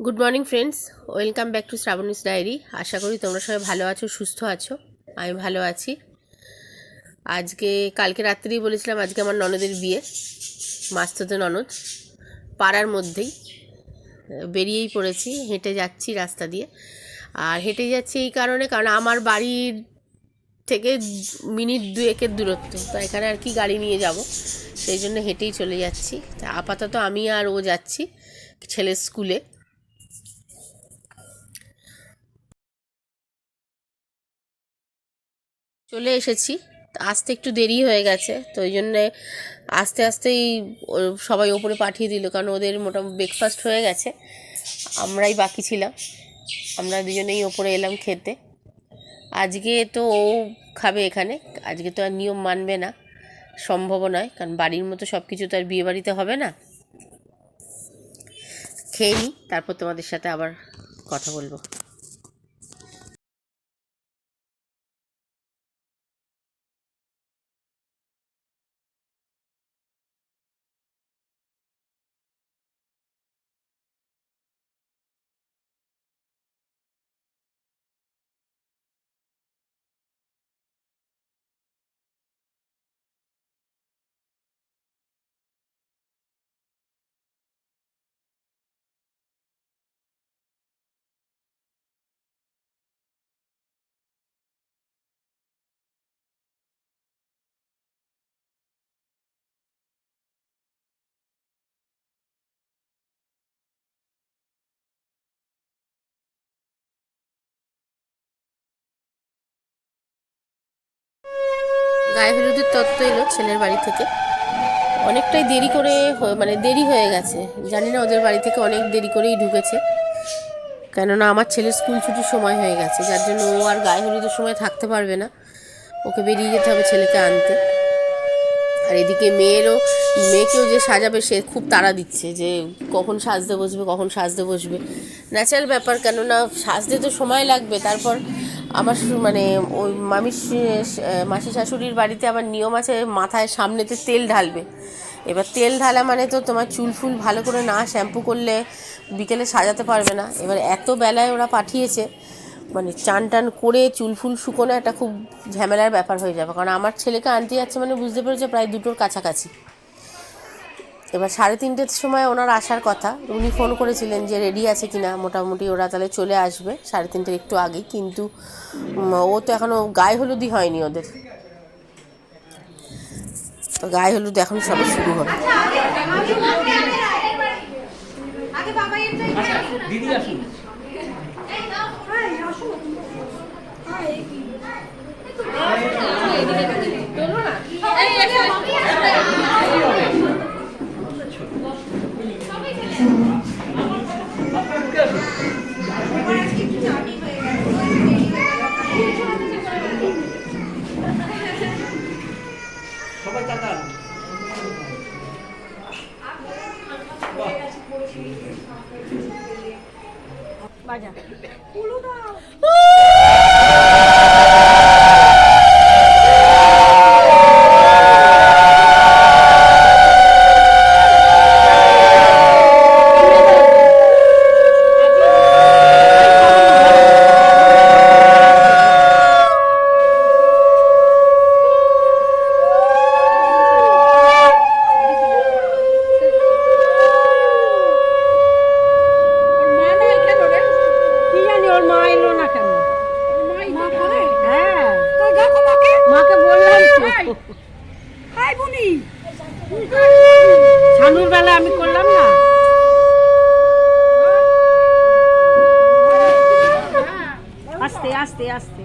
Good morning friends, welcome back to Shrabani's diary. আশা করি তোমরা সবাই ভালো আছো, সুস্থ আছো। আমি ভালো আছি। কালকে রাত্রেই বলেছিলাম আজকে আমার ননদের বিয়ে, মাস্তুতো ননদ। পাড়ার মধ্যেই বেরিয়েই পড়েছি, হেঁটে যাচ্ছি রাস্তা দিয়ে। আর হেঁটে যাচ্ছি এই কারণে, কারণ আমার বাড়ির থেকে মিনিট দুয়েকের দূরত্ব, তো এখানে আর কি গাড়ি নিয়ে যাব, সেই জন্য হেঁটেই চলে যাচ্ছি। আপাতত আমি আর ও যাচ্ছি ছেলের স্কুলে। চলে এসেছি, আসতে একটু দেরি হয়ে গেছে, তো ওই জন্যে আস্তে আস্তেই সবাই ওপরে পাঠিয়ে দিল, কারণ ওদের মোটামুটি ব্রেকফাস্ট হয়ে গেছে, আমরাই বাকি ছিলাম। আমরা দুজনেই ওপরে এলাম খেতে। আজকে তো ও খাবে এখানে, আজকে তো আর নিয়ম মানবে না, সম্ভব নয়, কারণ বাড়ির মতো সব কিছু তো আর বিয়ে বাড়িতে হবে না। খেয়ে নিই, তারপর তোমাদের সাথে আবার কথা বলবো। গায়ে হলুদের তত্ত্ব এলো ছেলের বাড়ি থেকে, অনেকটাই দেরি করে, মানে দেরি হয়ে গেছে। জানি না, ওদের বাড়ি থেকে অনেক দেরি করেই ঢুকেছে, কেননা আমার ছেলের স্কুল ছুটির সময় হয়ে গেছে, যার জন্য ও আর গায়ে হলুদের সময় থাকতে পারবে না, ওকে বেরিয়ে যেতে হবে ছেলেকে আনতে। আর এদিকে মেয়েকেও যে সাজাবে সে খুব তাড়া দিচ্ছে, যে কখন সাজতে বসবে, কখন সাজতে বসবে। ন্যাচারাল ব্যাপার, কেননা সাজতে তো সময় লাগবে। তারপর আমার মানে ওই মাসি শাশুড়ির বাড়িতে আবার নিয়ম আছে, মাথায় সামনেতে তেল ঢালবে। এবার তেল ঢালা মানে তো তোমার চুল ফুল ভালো করে না শ্যাম্পু করলে বিকেলে সাজাতে পারবে না। এবার এত বেলায় ওরা পাঠিয়েছে, মানে চান টান করে চুল ফুল শুকোনো একটা খুব ঝামেলার ব্যাপার হয়ে যাবে, কারণ আমার ছেলেকে আনতে যাচ্ছে মানে বুঝতে পেরেছে প্রায় 2টোর কাছাকাছি। এবার 3:30-র সময় ওনার আসার কথা, উনি ফোন করেছিলেন যে রেডি আছে কিনা, মোটামুটি ওরা তাহলে চলে আসবে 3:30-র একটু আগেই, কিন্তু ও তো এখনও গায়ে হলুদই হয়নি ওদের, তো গায়ে হলুদ এখন সবে শুরু হবে। দিদি আসুন। সবাই তাকান। বাজা ছানুর বেলা আমি করলাম না। আস্তে আস্তে আস্তে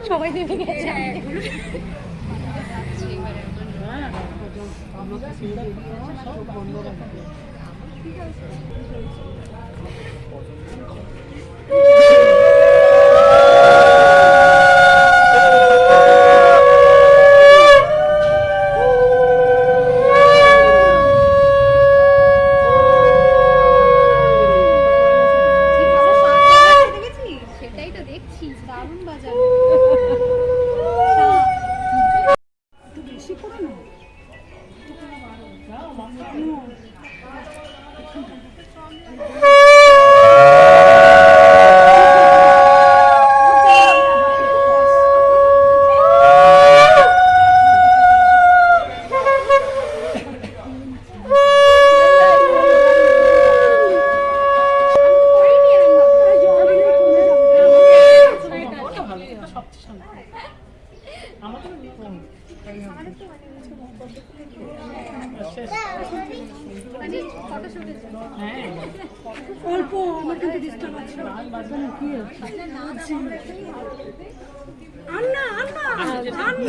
সবাই নেমে গেছে। অল্প আমার কিন্তু ডিস্টার্ব আছে কি আন্না আন্না আন্না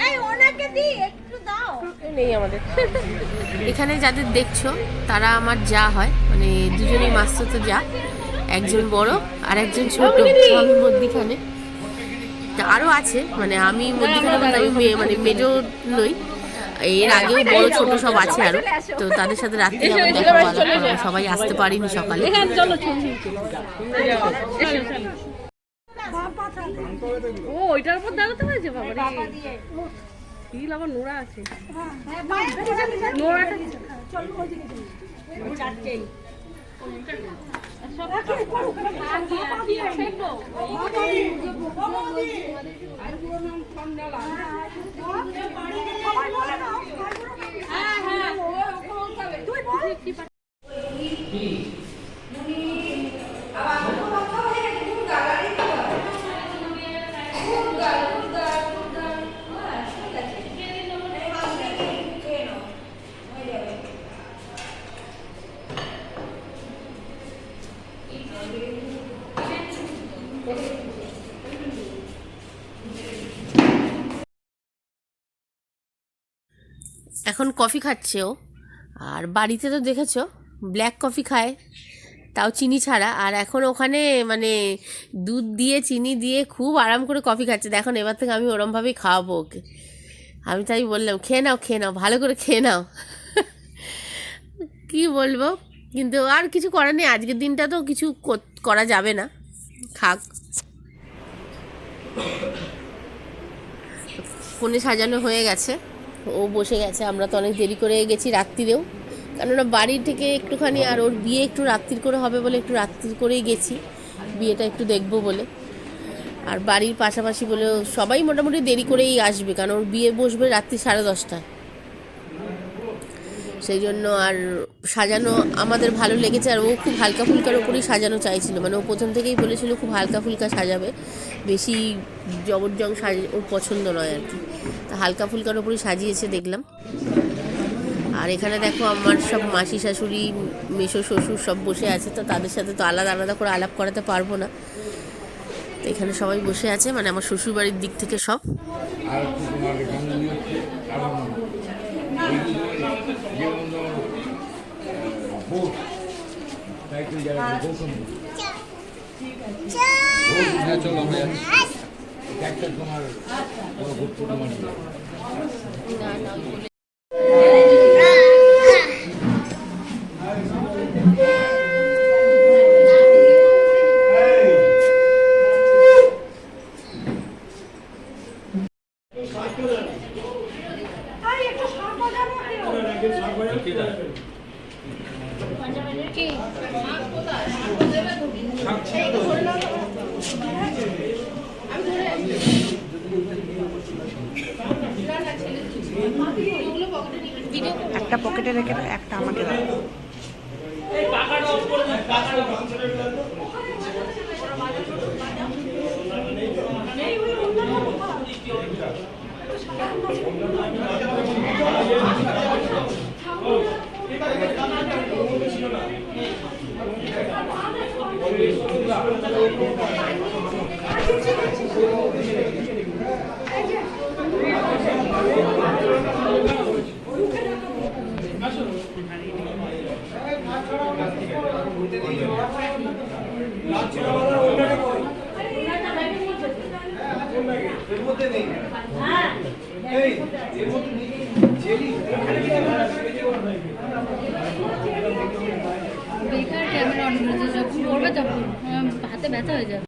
এই ওনাকে দি একটু দাও নেই আমাদের এখানে যাদের দেখছো তারা আমার যা হয়, মানে দুজনেই মাস্টার যা, একজন বড় আর একজন ছোট, আমি মধ্যিখানে। আরও আছে, মানে আমি মধ্যিখানে বলতে আমি মানে মেজো নই, এর আগেও বড় ছোট সব আছে আরো। তো তাদের সাথে রাত্রি আমার দেখা হওয়া, সবাই আসতে পারিনি সকালে। ও ওইটার উপর দাঁড়াতে হয়েছে বাবা কি আবার নোড়া আছে নোড়াটা চারটেই এখন কফি খাচ্ছে ও, আর বাড়িতে তো দেখেছো ব্ল্যাক কফি খায়, তাও চিনি ছাড়া। আর এখন ওখানে মানে দুধ দিয়ে চিনি দিয়ে খুব আরাম করে কফি খাচ্ছে। দেখুন এবার থেকে আমি ওরমভাবেই খাওয়াবো ওকে। আমি তাই বললাম খেয়ে নাও ভালো করে খেয়ে নাও। কি বলবো, কিন্তু আর কিছু করার নেই, আজকের দিনটা তো কিছু করা যাবে না, খাক। কোণে সাজানো হয়ে গেছে, ও বসে গেছে। আমরা তো অনেক দেরি করে গেছি রাত্রিরেও, কেননা বাড়ি থেকে একটুখানি, আর ওর বিয়ে একটু রাত্রির করে হবে বলে একটু রাত্রির করেই গেছি, বিয়েটা একটু দেখবো বলে। আর বাড়ির পাশাপাশি বলে সবাই মোটামুটি দেরি করেই আসবে, কারণ ওর বিয়ে বসবে রাত্রি 10:30টায়। সেই জন্য আর সাজানো আমাদের ভালো লেগেছে, আর ও খুব হালকা ফুলকার ওপরেই সাজানো চাইছিল, মানে ও প্রথম থেকেই বলেছিল খুব হালকা ফুলকা সাজাবে, বেশি জবরজং ওর পছন্দ নয় আর কি। তা হালকা ফুলকার ওপরেই সাজিয়েছে দেখলাম। আর এখানে দেখো আমার সব মাসি শাশুড়ি মেসো শ্বশুর সব বসে আছে, তো তাদের সাথে তো আলাদা আলাদা করে আলাপ করাতে পারবো না। তো এখানে সবাই বসে আছে, মানে আমার শ্বশুরবাড়ির দিক থেকে সব। একটা পকেটে রেখে দাও, একটা আমাকে দাও। বেকার ক্যামেরা অন করেছে, যখন করবে তখন হাতে ব্যথা হয়ে যাবে।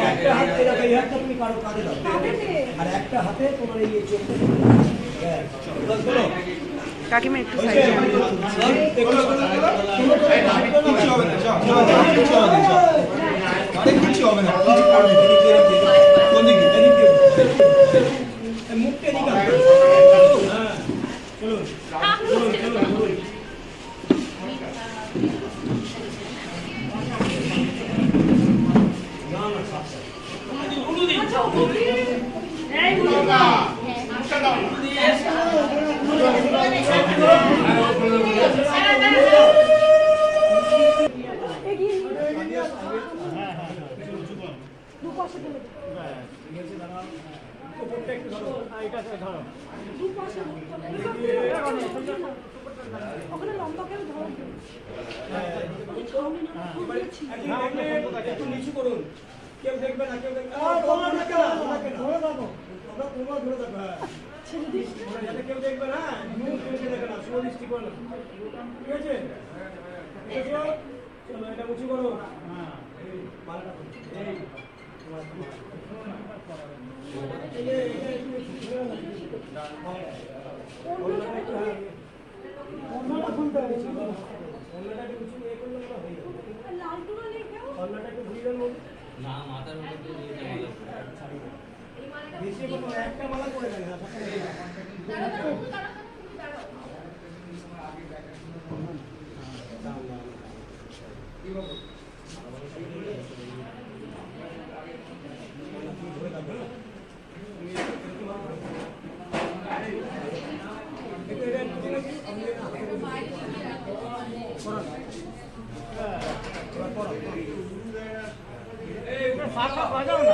একটা হাত এরকম এই হাতটা তুমি কারো কাঁধে দাও আর একটা হাতে তোমার এই চোখটা বলো কাকিমা একটু সাইডে কিছু হবে না মুখটা দিকে হ্যাঁ চলুন চলুন একটু নিচু করুন কেউ দেখবে না কেউ দেখবে যাতে কেউ দেখবে না দেখবে না সুদৃষ্টি করো ঠিক আছে চলো এটা উঁচু করো না মাথার উপর দিয়ে বেশি কোনো একটা মালা করে দেন ফাঁকা বাজাও না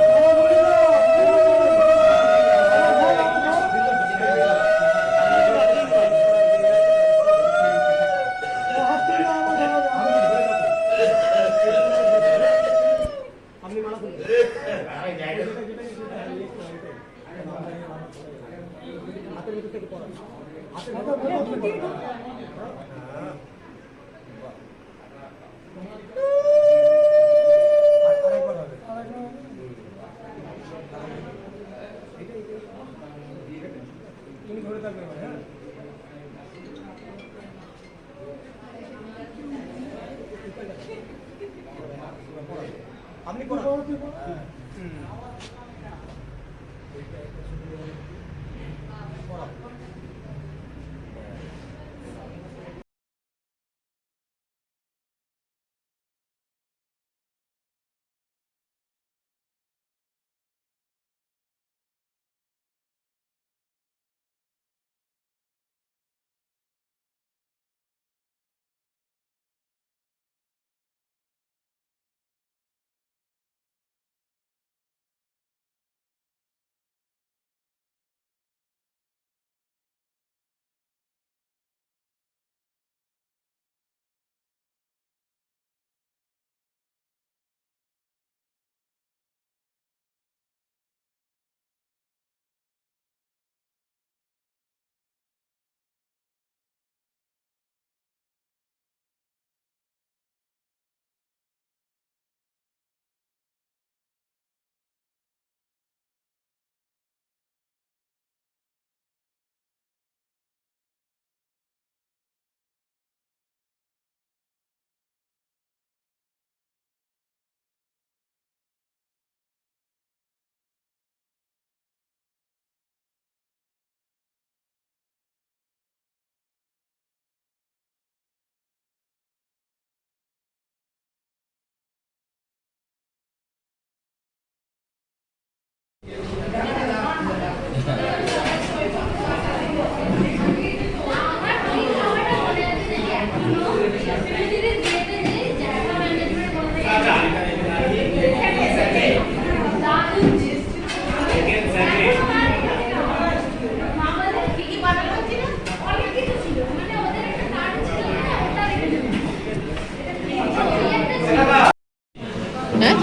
হ্যাঁ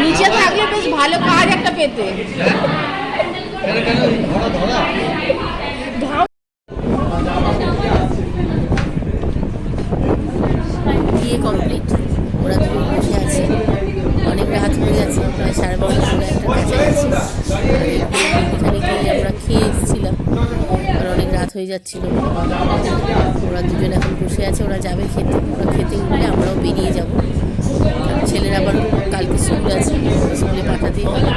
নিচে থাকলে বেশ ভালো কাজ একটা পেতে। বিয়ে কমপ্লিট, ওরা দুজন বসে আছে, অনেক রাত হয়ে গেছে, প্রায় 12:30 একটা কাছাকাছি। এখানে গিয়ে আমরা খেয়ে এসেছিলাম, আর অনেক রাত হয়ে যাচ্ছিল। ওরা দুজন এখন বসে আছে, ওরা যাবে খেতে, ওরা খেতে উঠলে আমরাও বেরিয়ে যাব। ছেলের আবার কালকে স্কুল আছে, স্কুলে পাঠাতেই হবে।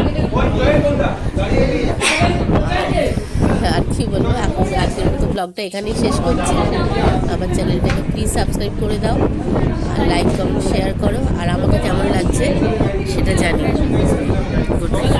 আর কি বলবো, এখন আজকের মতো ব্লগটা এখানেই শেষ করছি। আমার চ্যানেলটাকে প্লিজ সাবস্ক্রাইব করে দাও, আর লাইক কমেন্ট শেয়ার করো, আর আমাকে কেমন লাগছে সেটা জানিও। Good night.